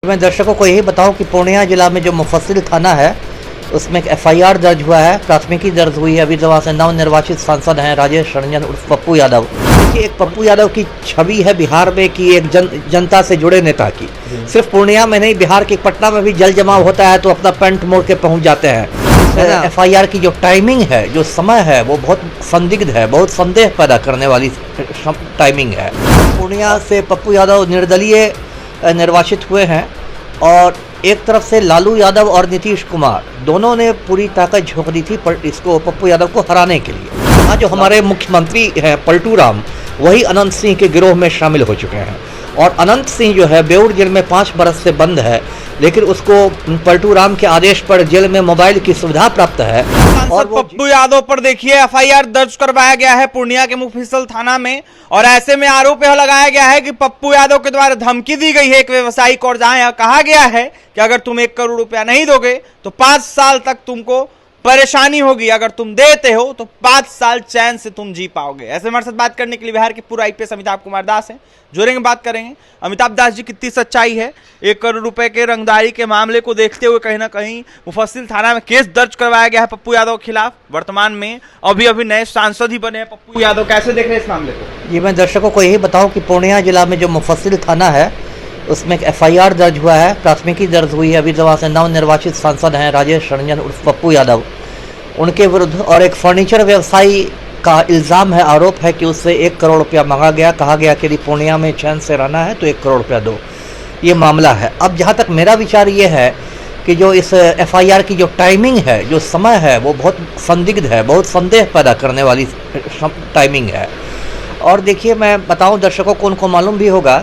मैं दर्शकों को यही बताऊं कि पूर्णिया जिला में जो मुफस्सिल थाना है उसमें एक एफआईआर दर्ज हुआ है, प्राथमिकी दर्ज हुई है। अभी वहाँ से नवनिर्वाचित सांसद हैं राजेश रंजन उर्फ पप्पू यादव। देखिए, एक पप्पू यादव की छवि है बिहार में कि एक जनता से जुड़े नेता की। सिर्फ पूर्णिया में नहीं, बिहार के पटना में भी जल जमाव होता है तो अपना पैंट मोड़ के पहुंच जाते हैं। एफआईआर की जो टाइमिंग है, जो समय है, वो बहुत संदिग्ध है, बहुत संदेह पैदा करने वाली टाइमिंग है। पूर्णिया से पप्पू यादव निर्दलीय निर्वाचित हुए हैं और एक तरफ से लालू यादव और नीतीश कुमार दोनों ने पूरी ताकत झोंक दी थी इसको पप्पू यादव को हराने के लिए। यहाँ जो हमारे मुख्यमंत्री हैं पलटू राम, वही अनंत सिंह के गिरोह में शामिल हो चुके हैं। और अनंत सिंह जो है बेउर जेल में 5 बरस से बंद है, लेकिन उसको पलटू राम के आदेश पर जेल में मोबाइल की सुविधा प्राप्त है। और पप्पू यादव पर देखिए एफआईआर दर्ज करवाया गया है पूर्णिया के मुफस्सिल थाना में, और ऐसे में आरोप यह लगाया गया है कि पप्पू यादव के द्वारा धमकी दी गई है एक व्यवसायिक, और जहां यह कहा गया है कि अगर तुम 1 करोड़ रुपया नहीं दोगे तो 5 साल तक तुमको परेशानी होगी, अगर तुम देते हो तो 5 साल चैन से तुम जी पाओगे। ऐसे हमारे साथ बात करने के लिए बिहार के पूर्व आईपीएस अमिताभ कुमार दास हैं, जुड़ेंगे, बात करेंगे। अमिताभ दास जी, कितनी सच्चाई है 1 करोड़ रुपए के रंगदारी के मामले को देखते हुए कहीं ना कहीं मुफस्सिल थाना में केस दर्ज करवाया गया है पप्पू यादव के खिलाफ। वर्तमान में अभी नए सांसद ही बने हैं पप्पू यादव, कैसे देख रहे हैं इस मामले को? ये मैं दर्शकों को यही बताऊं कि पूर्णिया जिला में जो मुफस्सिल थाना है उसमें एक एफआईआर दर्ज हुआ है, प्राथमिकी दर्ज हुई है। अभी वहाँ से नवनिर्वाचित सांसद हैं राजेश रंजन उर्फ पप्पू यादव, उनके विरुद्ध और एक फर्नीचर व्यवसायी का इल्ज़ाम है, आरोप है कि उससे 1 करोड़ रुपया मांगा गया। कहा गया कि यदि पूर्णिया में चैन से रहना है तो 1 करोड़ रुपया दो। ये मामला है। अब जहाँ तक मेरा विचार ये है कि जो इस एफआईआर की जो टाइमिंग है, जो समय है, वो बहुत संदिग्ध है, बहुत संदेह पैदा करने वाली टाइमिंग है। और देखिए, मैं बताऊं दर्शकों को, उनको मालूम भी होगा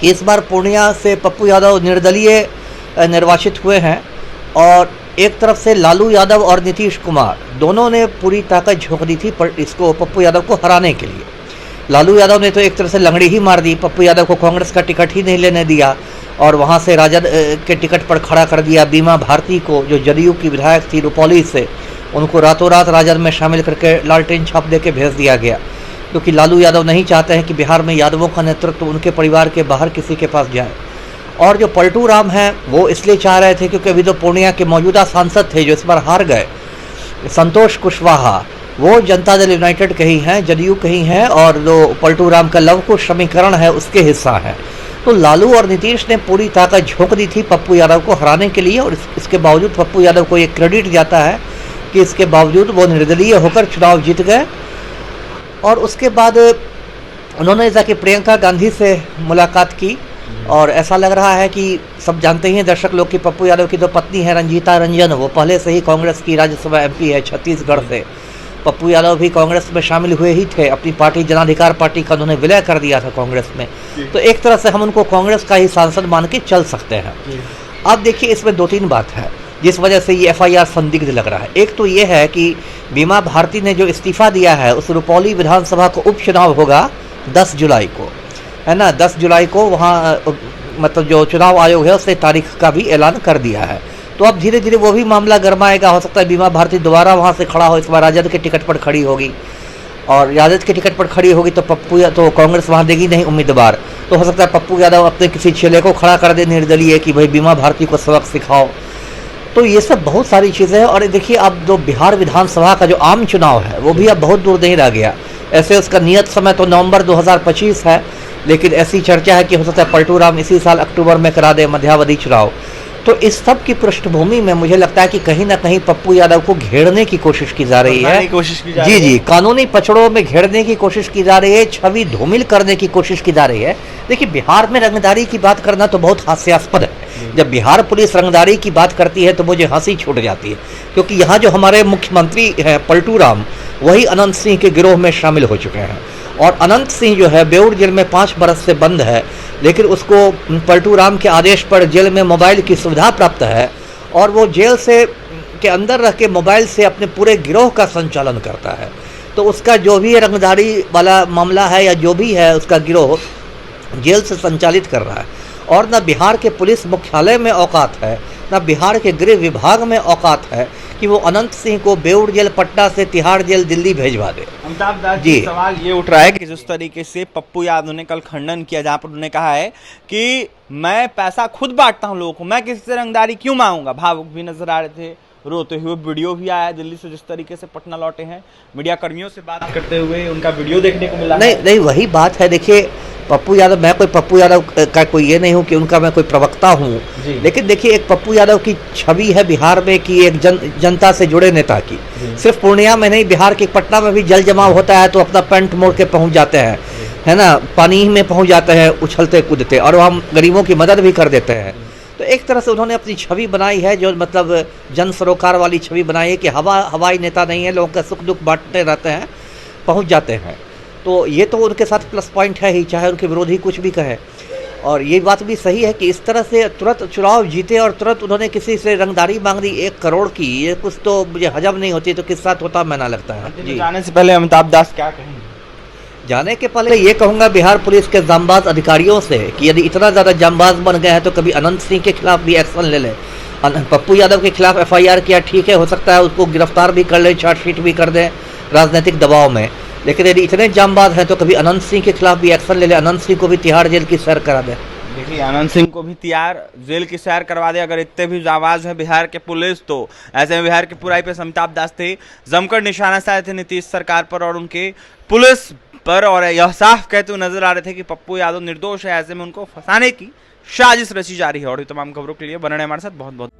कि इस बार पूर्णिया से पप्पू यादव निर्दलीय निर्वाचित हुए हैं और एक तरफ से लालू यादव और नीतीश कुमार दोनों ने पूरी ताकत झोंक दी थी इसको पप्पू यादव को हराने के लिए। लालू यादव ने तो एक तरह से लंगड़ी ही मार दी, पप्पू यादव को कांग्रेस का टिकट ही नहीं लेने दिया और वहां से राजद के टिकट पर खड़ा कर दिया। बीमा भारती को, जो जदयू की विधायक थी रुपौली से, उनको रातों रात राजद में शामिल करके लालटेन छाप दे के भेज दिया गया, क्योंकि लालू यादव नहीं चाहते हैं कि बिहार में यादवों का नेतृत्व उनके परिवार के बाहर किसी के पास जाए। और जो पलटू राम हैं, वो इसलिए चाह रहे थे क्योंकि अभी तो पूर्णिया के मौजूदा सांसद थे जो इस बार हार गए, संतोष कुशवाहा, वो जनता दल यूनाइटेड के ही हैं, जदयू के ही हैं, और जो पलटू राम का लव कुश समीकरण है उसके हिस्सा है। तो लालू और नीतीश ने पूरी ताकत झोंक दी थी पप्पू यादव को हराने के लिए, और इसके बावजूद पप्पू यादव को ये क्रेडिट जाता है कि इसके बावजूद वो निर्दलीय होकर चुनाव जीत गए। और उसके बाद उन्होंने जाके प्रियंका गांधी से मुलाकात की, और ऐसा लग रहा है कि सब जानते ही हैं दर्शक लोग कि पप्पू यादव की जो पत्नी है रंजीता रंजन, वो पहले से ही कांग्रेस की राज्यसभा एमपी है छत्तीसगढ़ से। पप्पू यादव भी कांग्रेस में शामिल हुए ही थे, अपनी पार्टी जनाधिकार पार्टी का उन्होंने विलय कर दिया था कांग्रेस में, तो एक तरह से हम उनको कांग्रेस का ही सांसद मान के चल सकते हैं। अब देखिए, इसमें 2-3 बात है जिस वजह से ये एफआईआर संदिग्ध लग रहा है। एक तो ये है कि बीमा भारती ने जो इस्तीफा दिया है, उस रुपौली विधानसभा को उपचुनाव होगा 10 जुलाई को, है ना। 10 जुलाई को वहाँ मतलब जो चुनाव आयोग है उसने तारीख का भी ऐलान कर दिया है। तो अब धीरे धीरे वो भी मामला गर्माएगा। हो सकता है बीमा भारती दोबारा वहाँ से खड़ा हो, इस बार राजद के टिकट पर खड़ी होगी, और राजद के टिकट पर खड़ी होगी तो पप्पू या तो कांग्रेस वहाँ देगी नहीं उम्मीदवार, तो हो सकता है पप्पू यादव अपने किसी चेले को खड़ा कर दे निर्दलीय कि भाई बीमा भारती को सबक सिखाओ। तो ये सब बहुत सारी चीज़ें हैं। और देखिए, अब जो बिहार विधानसभा का जो आम चुनाव है वो भी अब बहुत दूर नहीं रह गया। ऐसे उसका नियत समय तो नवंबर 2025 है, लेकिन ऐसी चर्चा है कि हो सकता है पलटू राम इसी साल अक्टूबर में करा दे मध्यावधि चुनाव। तो इस सब की पृष्ठभूमि में मुझे लगता है कि कहीं ना कहीं पप्पू यादव को घेरने की कोशिश की जा रही है। जी, कानूनी पचड़ों में घेरने की कोशिश की जा रही है, छवि धूमिल करने की कोशिश की जा रही है। देखिए, बिहार में रंगदारी की बात करना तो बहुत हास्यास्पद है। जब बिहार पुलिस रंगदारी की बात करती है तो मुझे हंसी छूट जाती है, क्योंकि यहाँ जो हमारे मुख्यमंत्री हैं पलटू राम, वही अनंत सिंह के गिरोह में शामिल हो चुके हैं। और अनंत सिंह जो है बेउर जेल में 5 बरस से बंद है, लेकिन उसको पलटू राम के आदेश पर जेल में मोबाइल की सुविधा प्राप्त है, और वो जेल से के अंदर रह के मोबाइल से अपने पूरे गिरोह का संचालन करता है। तो उसका जो भी रंगदारी वाला मामला है या जो भी है, उसका गिरोह जेल से संचालित कर रहा है। और न बिहार के पुलिस मुख्यालय में औकात है, ना बिहार के गृह विभाग में औकात है कि वो अनंत सिंह को बेऊर जेल पटना से तिहाड़ जेल दिल्ली भेजवा दे। अमिताभ दास जी। जी, सवाल ये उठ रहा है कि जिस तरीके से पप्पू यादव ने कल खंडन किया, जहां पर उन्होंने कहा है कि मैं पैसा खुद बांटता हूं लोगों को, मैं किसी से रंगदारी क्यों मांगूंगा। भावुक भी नजर आ रहे थे, रोते हुए वीडियो भी आया दिल्ली से, जिस तरीके से पटना लौटे हैं, मीडिया कर्मियों से बात करते हुए उनका वीडियो देखने को मिला। नहीं वही बात है। देखिए पप्पू यादव, मैं कोई पप्पू यादव का कोई ये नहीं हूँ कि उनका मैं कोई प्रवक्ता हूँ, लेकिन देखिए एक पप्पू यादव की छवि है बिहार में कि एक जनता से जुड़े नेता की। सिर्फ पूर्णिया में नहीं, बिहार के पटना में भी जल जमाव होता है तो अपना पैंट मोड़ के पहुंच जाते हैं, है ना, पानी में पहुंच जाते हैं उछलते कूदते, और हम गरीबों की मदद भी कर देते हैं। तो एक तरह से उन्होंने अपनी छवि बनाई है, जो मतलब जन सरोकार वाली छवि बनाई है कि हवाई नेता नहीं है, लोगों का सुख दुख बांटते रहते हैं, पहुंच जाते हैं। तो ये तो उनके साथ प्लस पॉइंट है ही, चाहे उनके विरोधी कुछ भी कहे। और ये बात भी सही है कि इस तरह से तुरंत चुनाव जीते और तुरंत उन्होंने किसी से रंगदारी मांग दी 1 करोड़ की, ये कुछ तो मुझे हजम नहीं होती। तो किस साथ होता मैं ना लगता है जी। जाने से पहले अमिताभ दास क्या कहेंगे? जाने के पहले ये कहूँगा बिहार पुलिस के जांबाज अधिकारियों से कि यदि इतना ज़्यादा जांबाज बन गए हैं तो कभी अनंत सिंह के खिलाफ भी एक्शन ले लें। पप्पू यादव के खिलाफ FIR किया, ठीक है, हो सकता है उसको गिरफ्तार भी कर ले, चार्जशीट भी कर दें राजनीतिक दबाव में, लेकिन यदि इतने जांबाज हैं तो कभी अनंत सिंह के खिलाफ भी एक्शन ले लें, अनंत सिंह को भी तिहाड़ जेल की सैर करा दें। देखिए अनंत सिंह को भी तिहाड़ जेल की सैर करवा दे। अगर इतने भी जाबाज है बिहार के पुलिस, तो ऐसे में बिहार के पुराई पे अमिताभ दास थे, जमकर निशाना साधे थे नीतीश सरकार पर और उनके पुलिस पर, और यह साफ कहते हुए नजर आ रहे थे कि पप्पू यादव निर्दोष है। ऐसे में उनको फंसाने की साजिश रची जा रही है। और ये तमाम खबरों के लिए बने रहें हमारे साथ। बहुत बहुत